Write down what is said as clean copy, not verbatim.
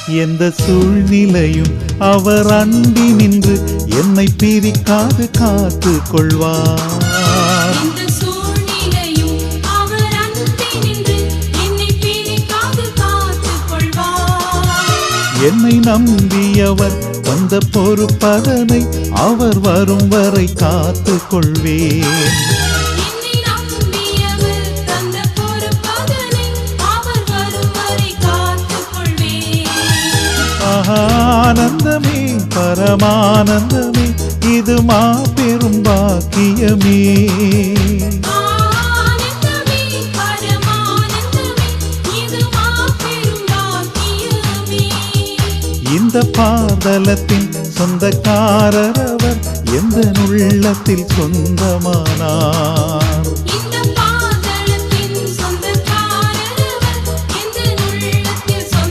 எந்த சூழ்நிலையும் அவர் அண்டி நின்று என்னை பிரிக்காது காத்து கொள்வார். என்னை நம்பியவர் வந்த பொறுப்பதனை அவர் வரும் வரை காத்து கொள்வேன். ஆனந்தமே பரமானந்தமே இது மாபெரும் பாக்கியமே. இந்த பாதலத்தின் சொந்தக்காரர் அவர் எந்த உள்ளத்தில் சொந்தமானார்.